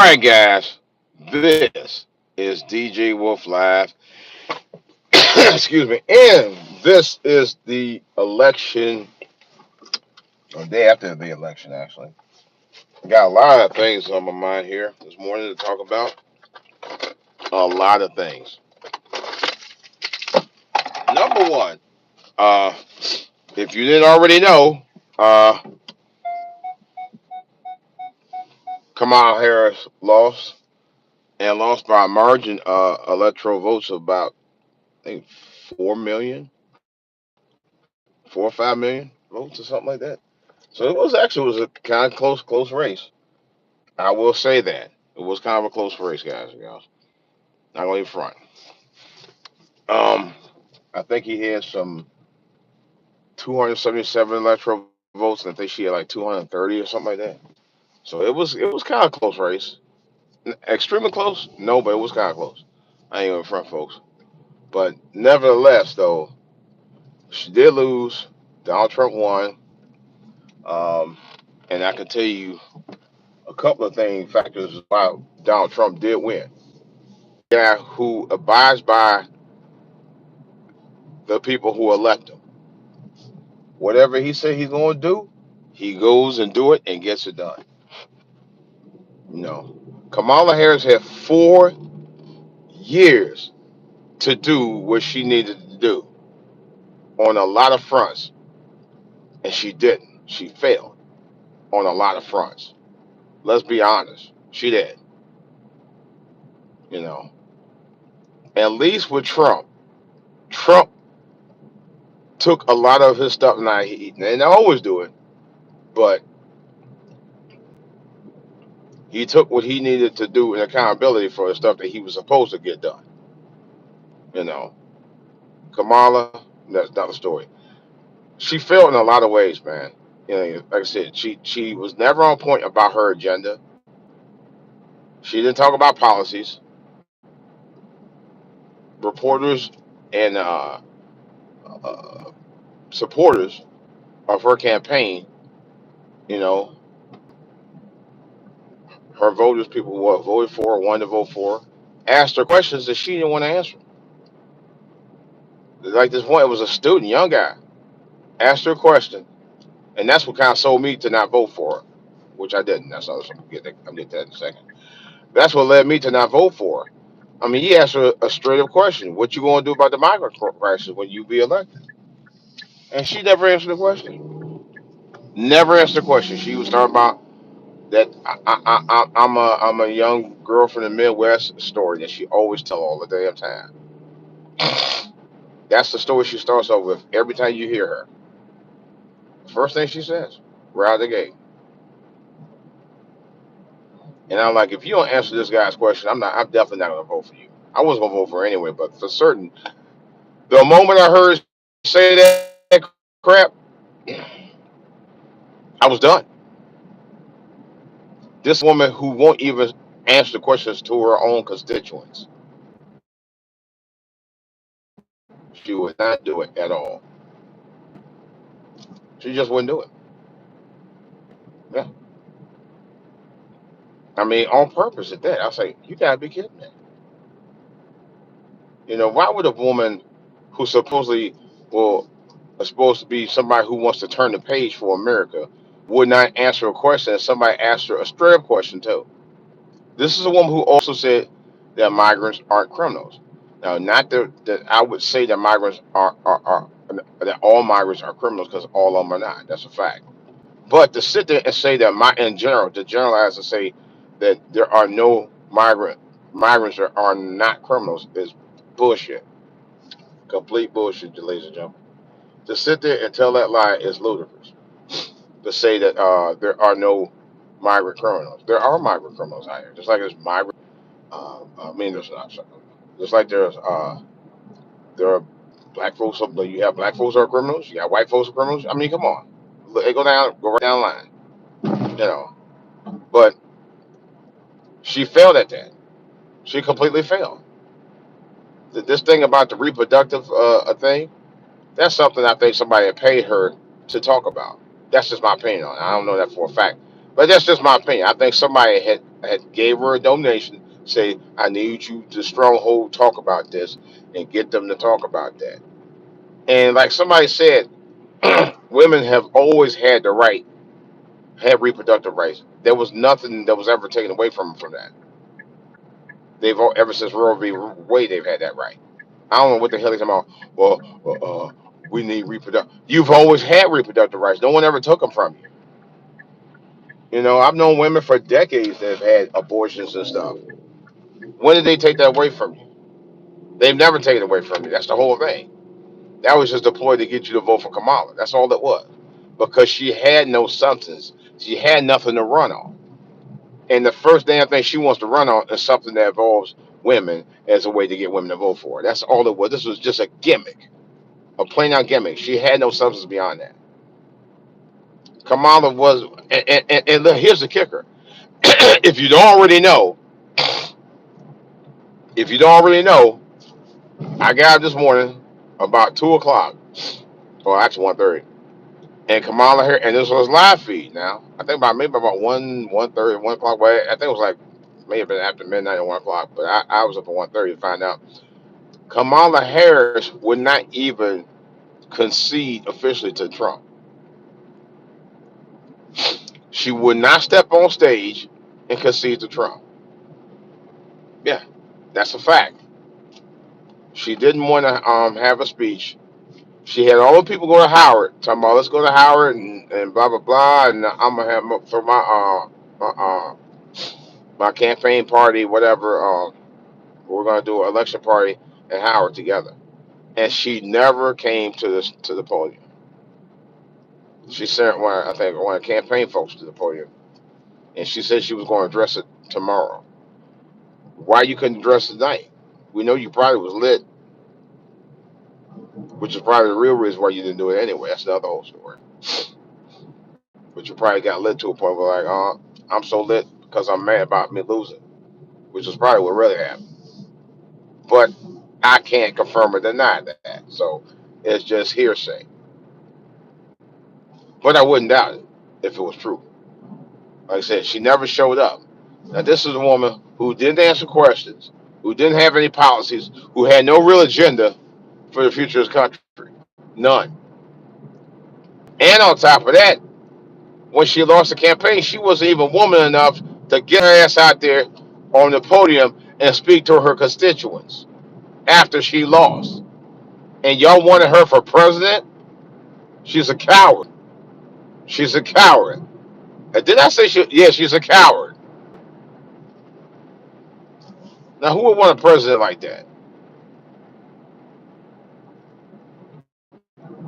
All right, guys, this is DJ Wolf Live. Excuse me, and this is the election, or day after the election, actually. I got a lot of things on my mind here this morning to talk about. A lot of things. Number one, uh, if you didn't already know, uh, Kamala Harris lost and lost by a margin electoral votes of about I think 4 million, 4 or 5 million votes or something like that. So it was a kind of close race. I will say that it was kind of a close race, guys and gals. Not gonna even front. Um, I think he had some 277 electoral votes, and I think she had like 230 or something like that. So it was kind of a close race. Extremely close, no, but it was kind of close. I ain't gonna front, folks. But nevertheless, though, she did lose. Donald Trump won. Um, and I can tell you a couple of things, factors why Donald Trump did win. Guy who abides by the people who elect him. Whatever he said he's going to do, he goes and do it and gets it done. No, Kamala Harris had 4 years to do what she needed to do on a lot of fronts, and she didn't. She failed on a lot of fronts. Let's be honest. She did. You know, at least with Trump, Trump took a lot of his stuff. Now, and I always do it, but he took what he needed to do in accountability for the stuff that he was supposed to get done. You know, Kamala, that's not the story. She failed in a lot of ways, man. You know, like I said, she was never on point about her agenda. She didn't talk about policies. Reporters and uh, supporters of her campaign, you know, her voters, people who voted for her, wanted to vote for her, asked her questions that she didn't want to answer. Like this one, it was a student, young guy, asked her a question, and that's what kind of sold me to not vote for her, which I didn't. That's all. I'll get to that in a second. That's what led me to not vote for her. I mean, he asked her a straight up question: "What you gonna do about the migrant crisis when you be elected?" And she never answered the question. Never answered the question. She was talking about that I'm a young girl from the Midwest story that she always tell all the damn time. That's the story she starts off with every time you hear her. First thing she says, right out the gate. And I'm like, if you don't answer this guy's question, I'm not. I'm definitely not gonna vote for you. I wasn't gonna vote for her anyway, but for certain, the moment I heard her say that crap, I was done. This woman who won't even answer the questions to her own constituents, she would not do it at all. She just wouldn't do it. Yeah. I mean, on purpose at that. I say, you gotta be kidding me. You know, why would a woman who supposedly well is supposed to be somebody who wants to turn the page for America would not answer a question and somebody asked her a straight up question too? This is a woman who also said that migrants aren't criminals. Now, not that I would say that migrants are that all migrants are criminals because all of them are not. That's a fact. But to sit there and say that in general, to generalize and say that there are no migrants that are not criminals is bullshit. Complete bullshit, ladies and gentlemen. To sit there and tell that lie is ludicrous. To say that there are no migrant criminals, there are migrant criminals out here. Just like there's migrant. I mean, there's not. Just like there are black folks. You have black folks who are criminals. You got white folks who are criminals. I mean, come on. They go right down the line. You know. But she failed at that. She completely failed. This thing about the reproductive thing, that's something I think somebody had paid her to talk about. That's just my opinion on it. I don't know that for a fact. But that's just my opinion. I think somebody had gave her a donation, say, I need you to stronghold talk about this and get them to talk about that. And like somebody said, women have always had the right, had reproductive rights. There was nothing that was ever taken away from them from that. Ever since Roe v. Wade, they've had that right. I don't know what the hell he's talking about. We need reproductive. You've always had reproductive rights. No one ever took them from you. You know, I've known women for decades that have had abortions and stuff. When did they take that away from you? They've never taken it away from you. That's the whole thing. That was just deployed to get you to vote for Kamala. That's all it was. Because she had no substance. She had nothing to run on. And the first damn thing she wants to run on is something that involves women as a way to get women to vote for her. That's all it was. This was just a gimmick, a plain out gimmick. She had no substance beyond that. Kamala was, and look, here's the kicker. if you don't already know, if you don't already know, I got up this morning about 2 o'clock, or actually 1:30, and Kamala Harris, and this was live feed. Now I think about maybe about 1:30, 1 o'clock. But I think it was like maybe been after midnight or 1 o'clock. But I was up at 1:30 to find out Kamala Harris would not even concede officially to Trump. She would not step on stage and concede to Trump. Yeah, that's a fact. She didn't want to have a speech. She had all the people go to Howard, talking about let's go to Howard and blah blah blah, and I'm gonna have for my campaign party, whatever. We're gonna do an election party at Howard together, and she never came to the podium. She sent I think one of the campaign folks to the podium, and she said she was going to address it tomorrow. Why you couldn't address it tonight? We know you probably was lit, which is probably the real reason why you didn't do it anyway. That's the other whole story. But you probably got lit to a point where like, I'm so lit because I'm mad about me losing, which is probably what really happened. But I can't confirm or deny that. So it's just hearsay. But I wouldn't doubt it if it was true. Like I said, she never showed up. Now this is a woman who didn't answer questions, who didn't have any policies, who had no real agenda for the future of this country. None. And on top of that, when she lost the campaign, she wasn't even woman enough to get her ass out there on the podium and speak to her constituents after she lost. And y'all wanted her for president? She's a coward. She's a coward. And did I say she? Yeah, she's a coward. Now, who would want a president like that?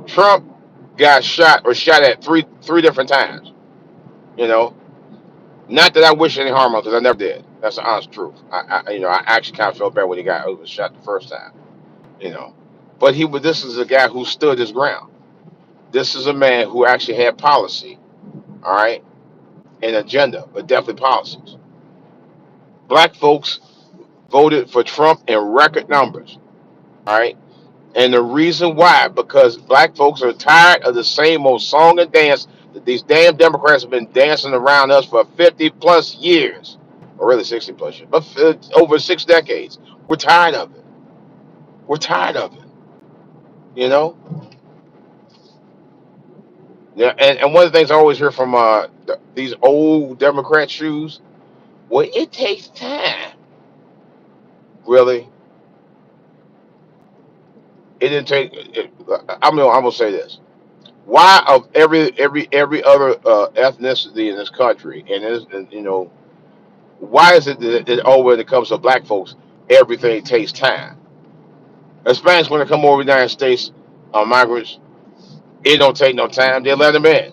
Trump got shot or shot at three different times. You know, not that I wish any harm on, because I never did. That's the honest truth. I actually kind of felt bad when he was shot the first time. You know, but he was. This is a guy who stood his ground. This is a man who actually had policy. All right, an agenda, but definitely policies. Black folks voted for Trump in record numbers. All right. And the reason why, because black folks are tired of the same old song and dance that these damn Democrats have been dancing around us for 50 plus years, or really 60 plus years, but over 6 decades. We're tired of it. We're tired of it. You know? Yeah. And one of the things I always hear from these old Democrat shoes, well, it takes time. Really? It didn't take. I'm gonna say this. Why of every other ethnicity in this country, and why is it that when it comes to black folks, everything takes time? Hispanics, when they come over to the United States, migrants, it don't take no time. They let them in.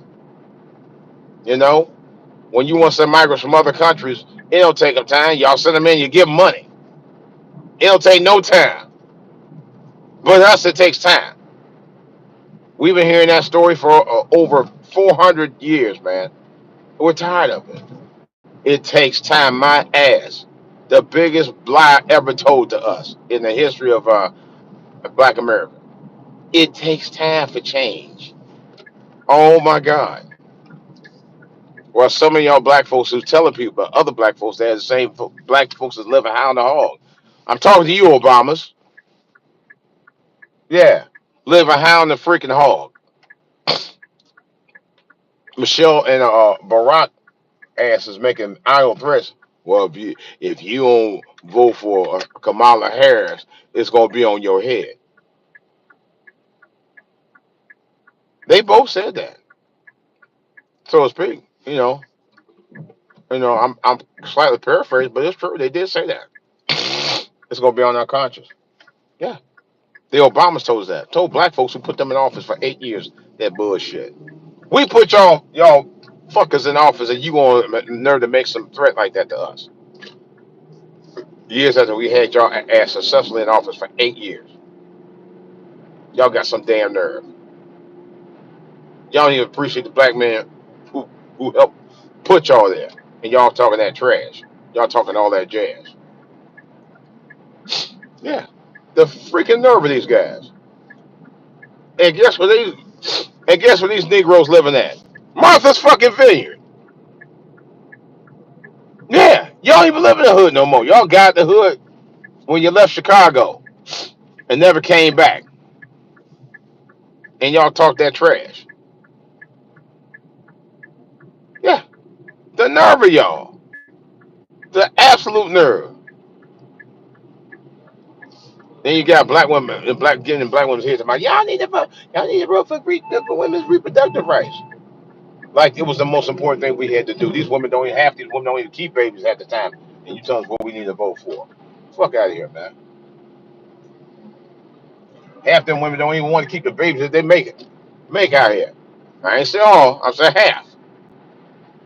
You know, when you want some migrants from other countries, it don't take them time. Y'all send them in, you give them money. It don't take no time. But us, it takes time. We've been hearing that story for over 400 years, man. We're tired of it. It takes time, my ass. The biggest lie ever told to us in the history of Black America. It takes time for change. Oh my God. Well, some of y'all black folks who's telling people, but other black folks that are the same black folks that live in hound the hog. I'm talking to you, Obamas. Yeah, live a hound the freaking hog. Michelle and Barack ass is making idle threats. Well, if you don't vote for Kamala Harris, it's gonna be on your head. They both said that, so to speak. I'm slightly paraphrased, but it's true. They did say that. It's gonna be on our conscience. Yeah, the Obamas told us that. Told black folks who put them in office for 8 years that bullshit. We put y'all fuckers in office, and you gonna nerve to make some threat like that to us? Years after we had y'all ass successfully in office for 8 years, y'all got some damn nerve. Y'all don't even appreciate the black man who who helped put y'all there, and y'all talking that trash. Y'all talking all that jazz. Yeah, the freaking nerve of these guys. And guess where these Negroes living at? Martha's fucking Vineyard. Yeah, y'all don't even live in the hood no more. Y'all got the hood when you left Chicago and never came back, and y'all talk that trash. Yeah, the nerve of y'all, the absolute nerve. Then you got black women and black getting in black women's heads about y'all need to vote for women's reproductive rights. Like it was the most important thing we had to do. These women don't even keep babies at the time, and you tell us what we need to vote for. Fuck out of here, man. Half them women don't even want to keep the babies that they make out here. I ain't say all. I'm saying half.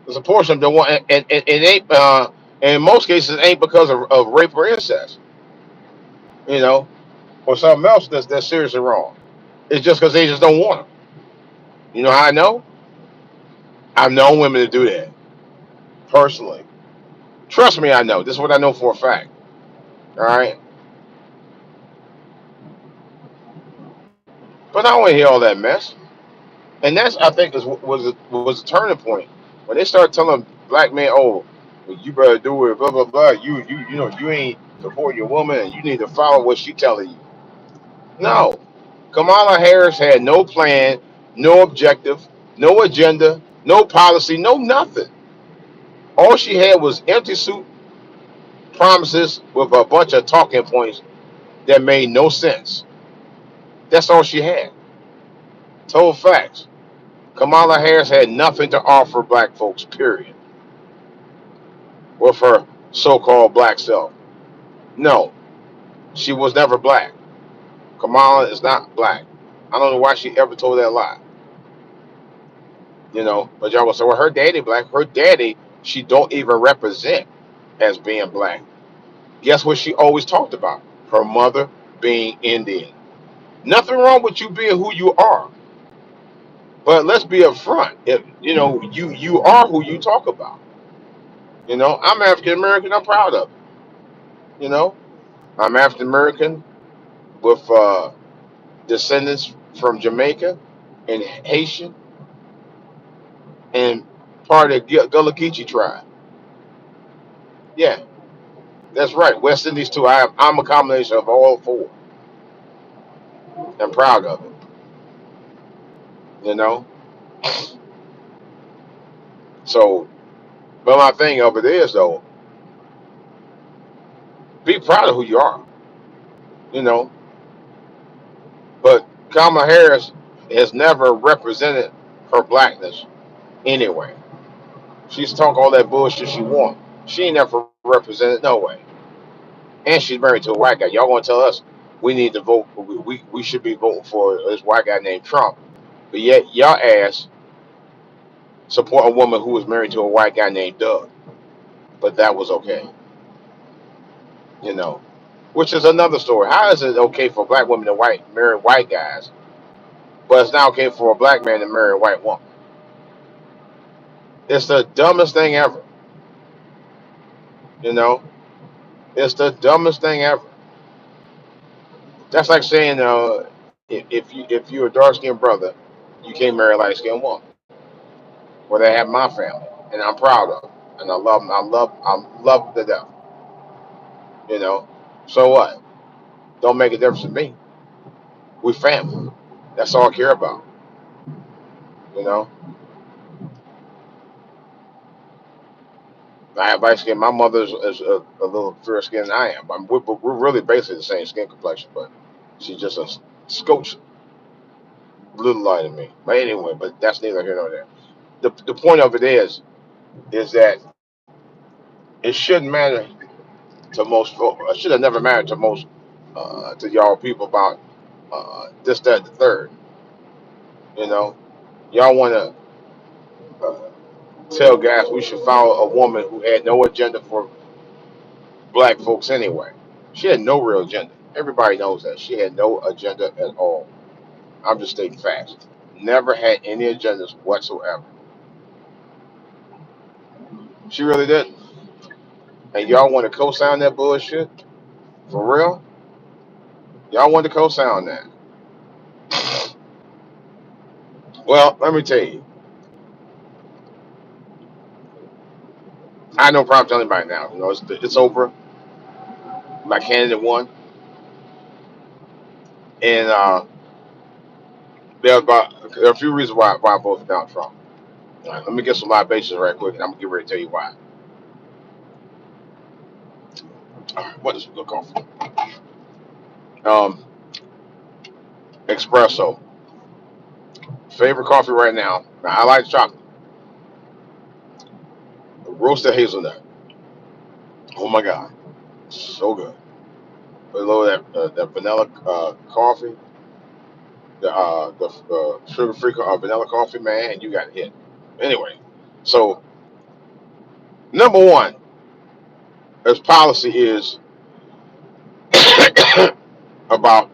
There's a portion of them don't want, and it ain't. And in most cases, it ain't because of rape or incest, you know, or something else that's seriously wrong. It's just because they just don't want them. You know how I know? I've known women to do that personally. Trust me, I know. This is what I know for a fact. All right, but I don't want to hear all that mess. And that's I think was a turning point when they start telling black men, "Oh, well, you better do it." Blah blah blah. You ain't support your woman, and you need to follow what she telling you. No, Kamala Harris had no plan, no objective, no agenda, no policy, no nothing. All she had was empty suit promises with a bunch of talking points that made no sense. That's all she had. Total facts. Kamala Harris had nothing to offer black folks, period, with her so called black self. No, she was never black. Kamala is not black. I don't know why she ever told that lie. But y'all will say, well, her daddy black. Her daddy, she don't even represent as being black. Guess what she always talked about? Her mother being Indian. Nothing wrong with you being who you are. But let's be upfront. If you are who you talk about. I'm African American. I'm proud of it. You know, I'm African American with descendants from Jamaica and Haitian and part of the Gullah Geechee tribe. Yeah, that's right. West Indies too. I'm a combination of all four. I'm proud of it. You know. So, but my thing of it is though, be proud of who you are. You know. But Kamala Harris has never represented her blackness anyway. She's talking all that bullshit she wants. She ain't never represented no way. And she's married to a white guy. Y'all want to tell us we need to vote? We should be voting for this white guy named Trump. But yet y'all ass support a woman who was married to a white guy named Doug. But that was okay, you know. Which is another story. How is it okay for black women to marry white guys, but it's not okay for a black man to marry a white woman? It's the dumbest thing ever. You know, it's the dumbest thing ever. That's like saying, if you're a dark skinned brother, you can't marry a light skinned woman. Well, they have my family, and I'm proud of, and I love them. I love them to death. You know, so what? Don't make a difference to me. We family. That's all I care about. You know, I have light skin. My mother is a little fair skinned than I am. We're really basically the same skin complexion, but she's just a scotch little lighter than me. But anyway, but that's neither here nor there. The point of it is that it shouldn't matter to most folks. It should have never mattered to most to y'all people about this, that, the third. You know, y'all want to tell guys we should follow a woman who had no agenda for black folks anyway. She had no real agenda. Everybody knows that she had no agenda at all. I'm just stating facts. Never had any agendas whatsoever. She really didn't. And y'all want to co-sign that bullshit for real? Y'all want to co-sign that? Well, let me tell you, I have no problem telling anybody now. You know, it's over. My candidate won, and there are a few reasons why I voted for Donald Trump. All right, let me get some libations right quick, and I'm gonna get ready to tell you why. All right, what is good coffee? Um, espresso. Favorite coffee right now. Now, I like chocolate. Roasted hazelnut. Oh my god, so good. Put a little of that vanilla coffee, the sugar-free vanilla coffee, man, and you got it hit. Anyway, so number one, his policy is about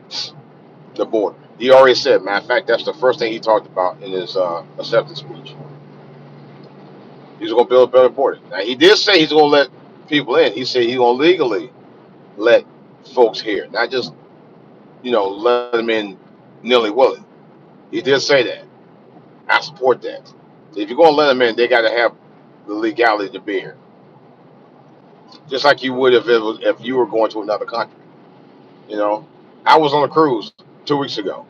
the border. He already said, matter of fact, that's the first thing he talked about in his acceptance speech. He's going to build a better border. Now, he did say he's going to let people in. He said he's going to legally let folks here, not just, let them in nilly-willy. He did say that. I support that. If you're going to let them in, they got to have the legality to be here. Just like you would if you were going to another country. You know, I was on a cruise 2 weeks ago.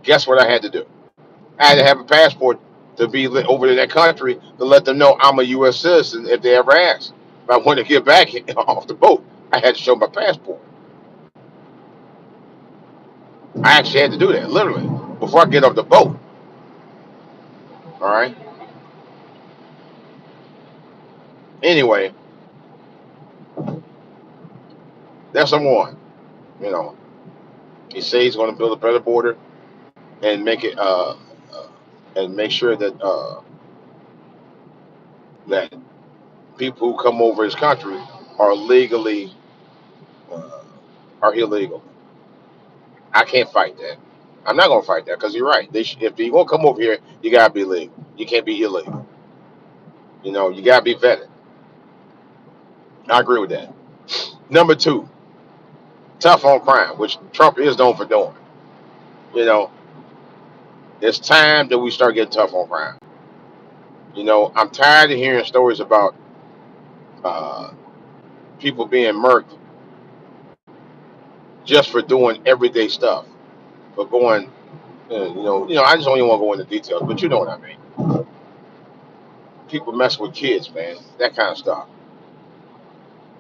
Guess what I had to do? I had to have a passport to be over in that country to let them know I'm a U.S. citizen if they ever ask. If I wanted to get back off the boat, I had to show my passport. I actually had to do that, literally, before I get off the boat. All right. Anyway, that's number one. You know, he says he's going to build a better border and make it and make sure that people who come over his country are legally uh, are illegal. I can't fight that. I'm not gonna fight that because you're right. If you're gonna come over here, you gotta be legal. You can't be illegal. You gotta be vetted. I agree with that. Number two, tough on crime, which Trump is known for doing. You know, it's time that we start getting tough on crime. I'm tired of hearing stories about uh, people being murked just for doing everyday stuff, for going. I just don't even want to go into details, but you know what I mean. People mess with kids, man. That kind of stuff.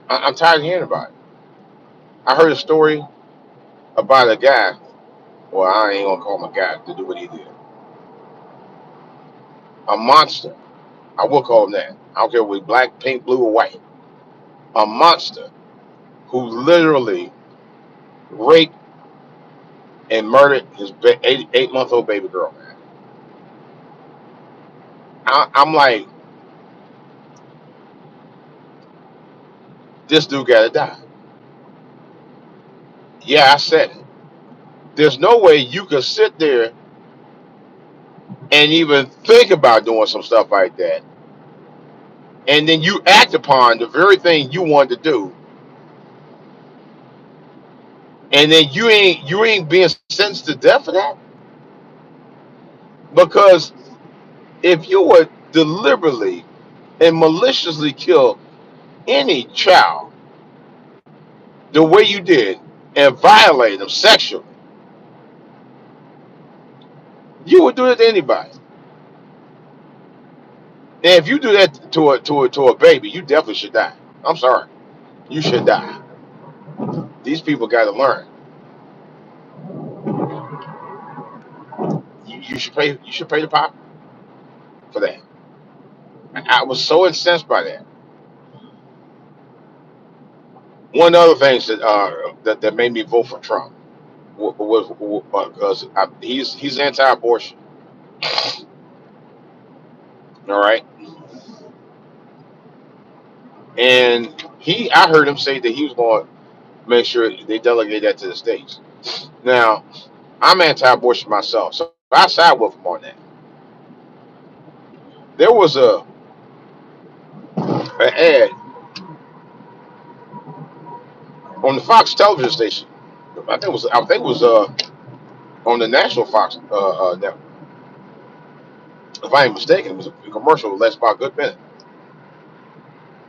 I'm tired of hearing about it. I heard a story about a guy. Well, I ain't gonna call him a guy to do what he did. A monster. I will call him that. I don't care if he's black, pink, blue, or white. A monster who literally raped and murdered his 8-month-old baby girl. Man, I'm like, this dude gotta die. Yeah, I said it. There's no way you could sit there and even think about doing some stuff like that, and then you act upon the very thing you wanted to do, and then you ain't being sentenced to death for that. Because if you were deliberately and maliciously kill any child the way you did and violate them sexually, you would do it to anybody. And if you do that to a baby, you definitely should die. I'm sorry, you should die. These people got to learn. You should pay. You should pay the pop for that. I was so incensed by that. One other things that made me vote for Trump was because he's anti-abortion. All right, and I heard him say that he was going to make sure they delegate that to the states. Now, I'm anti-abortion myself, so I side with him on that. There was an ad on the Fox television station. I think it was on the national Fox network. If I ain't mistaken, it was a commercial that lasted about a good minute.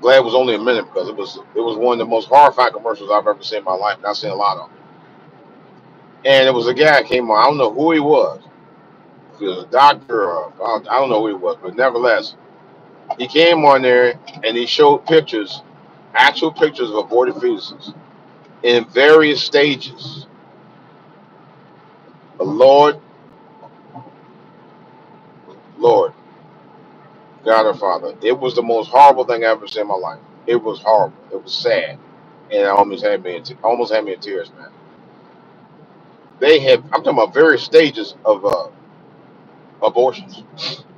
Glad it was only a minute because it was one of the most horrifying commercials I've ever seen in my life, and I've seen a lot of them. And it was a guy that came on. I don't know who he was. If he was a doctor or I don't know who he was, but nevertheless, he came on there and he showed pictures, actual pictures of aborted fetuses in various stages. Lord, Lord, God our Father. It was the most horrible thing I ever seen in my life. It was horrible. It was sad, and it almost had me in tears, man. I'm talking about various stages of abortions,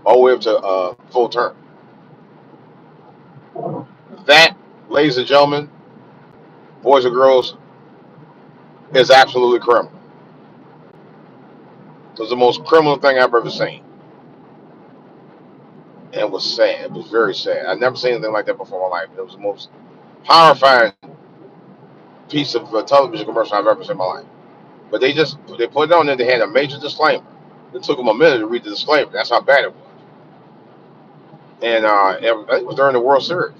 all the way up to full term. That, ladies and gentlemen, boys and girls, is absolutely criminal. It was the most criminal thing I've ever seen, and it was sad. It was very sad. I've never seen anything like that before in my life. It was the most horrifying piece of television commercial I've ever seen in my life. But they put it on there. They had a major disclaimer. It took them a minute to read the disclaimer. That's how bad it was. And it was during the World Series.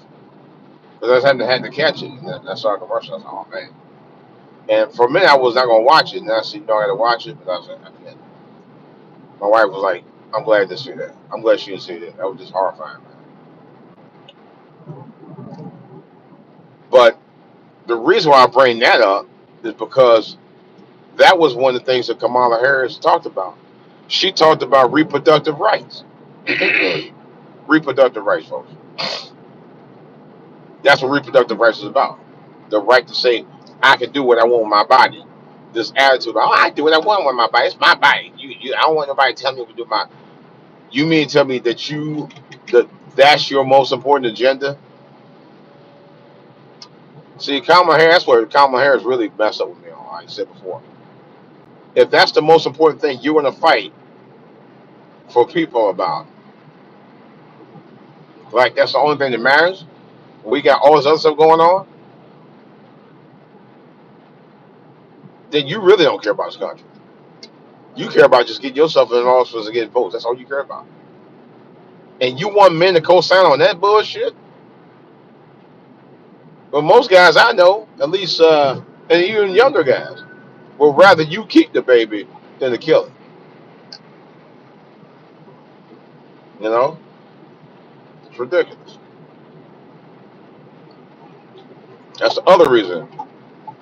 Because I had to catch it. And I saw a commercial. I said, oh, man. And for a minute, I was not going to watch it. And I said, I got to watch it. But I said, I can't. My wife was like, I'm glad to see that. I'm glad she didn't see that. That was just horrifying, man. But the reason why I bring that up is because that was one of the things that Kamala Harris talked about. She talked about reproductive rights. Reproductive rights, folks. That's what reproductive rights is about. The right to say, I can do what I want with my body. This attitude, oh, I do what I want with my body. It's my body. I don't want nobody to tell me what to do with my. You mean to tell me that's your most important agenda? See, Kamala Harris, that's where Kamala Harris really messed up with me on. Like I said before, if that's the most important thing you're going to fight for people about, like that's the only thing that matters. We got all this other stuff going on. Then you really don't care about this country. You care about just getting yourself in office and getting votes. That's all you care about. And you want men to co-sign on that bullshit? But most guys I know, at least, and even younger guys, would rather you keep the baby than to kill it. You know, it's ridiculous. That's the other reason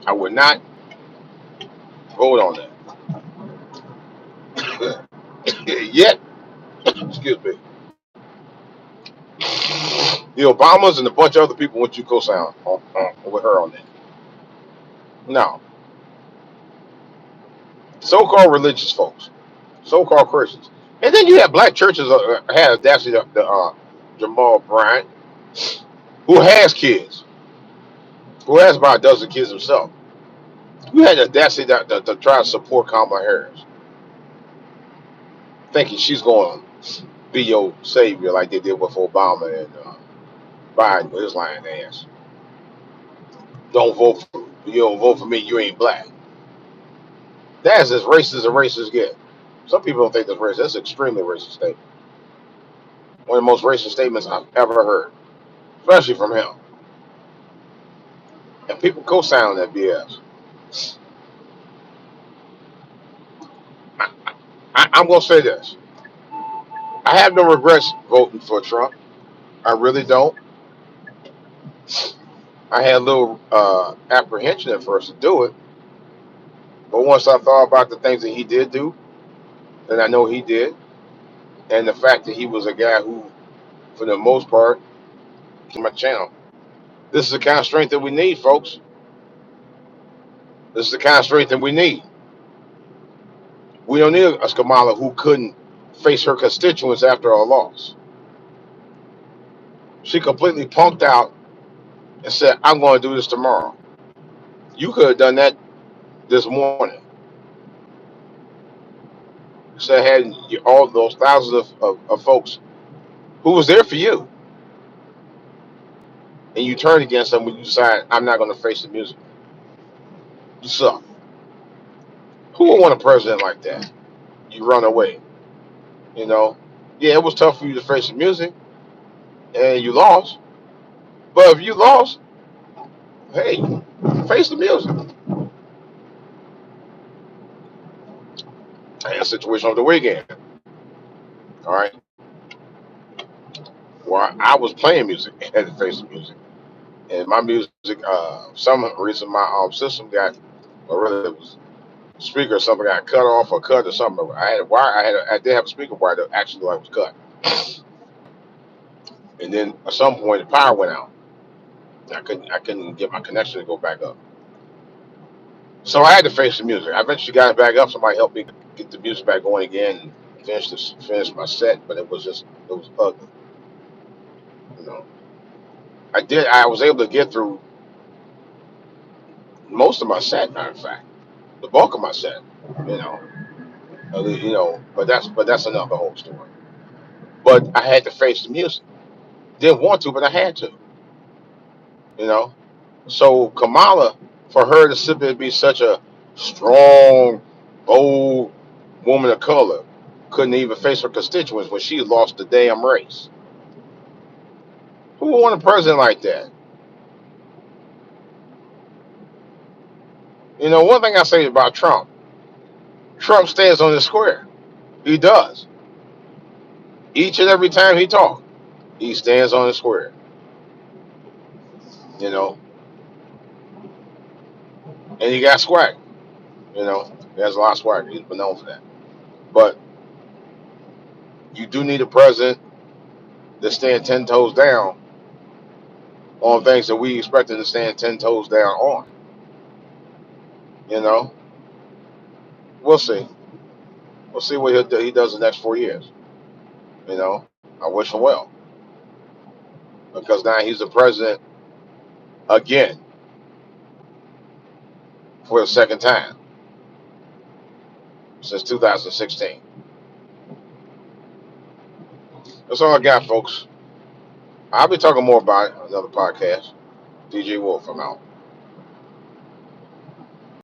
I would not vote on that. Yet, excuse me, the Obamas and a bunch of other people want you to co-sign with her on that. No, so-called religious folks, so-called Christians, and then you have black churches had audacity Jamal Bryant, who has kids, who has about a dozen kids himself. You had the audacity to try to support Kamala Harris, thinking she's going to be your savior like they did with Obama and Biden with his lying ass. You don't vote for me, you ain't black. That's as racist as racists get. Some people don't think that's racist. That's extremely racist statement. One of the most racist statements I've ever heard, especially from him. And people co-sign that BS. I'm gonna say this: I have no regrets voting for Trump. I really don't. I had a little apprehension at first to do it, but once I thought about the things that he did do, and I know he did, and the fact that he was a guy who, for the most part, came my channel. This is the kind of strength that we need, folks. This is the kind of strength that we need. We don't need a Kamala who couldn't face her constituents after a loss. She completely punked out and said, "I'm going to do this tomorrow." You could have done that this morning. Instead of having all those thousands of folks who was there for you, and you turn against them when you decide, "I'm not going to face the music." You suck. Who would want a president like that? You run away. You know, yeah, it was tough for you to face the music, and you lost. But if you lost, hey, face the music. I had a situation over the weekend. All right, where I was playing music, and had to face the music, and my music, some reason my system got, or rather it was speaker or something got cut off or cut or something. I had a wire. I did have a speaker wire that actually like was cut, and then at some point the power went out. I couldn't get my connection to go back up. So I had to face the music. I eventually got it back up. Somebody helped me get the music back going again and finish my set, but it was ugly. You know, I was able to get through most of my set. Matter of fact, the bulk of my set. You know, but that's another whole story. But I had to face the music. Didn't want to, but I had to. You know, so Kamala, for her to simply be such a strong, bold woman of color, couldn't even face her constituents when she lost the damn race. Who would want a president like that? You know, one thing I say about Trump, Trump stands on the square. He does. Each and every time he talks, he stands on the square. You know, and he got swag. You know, he has a lot of swag. He's been known for that. But you do need a president that stand 10 toes down on things that we expect him to stand 10 toes down on. You know, we'll see. We'll see what he does the next 4 years. You know, I wish him well because now he's the president again for the second time since 2016. That's all I got, folks. I'll be talking more about it on another podcast. DJ Wolf, I'm out.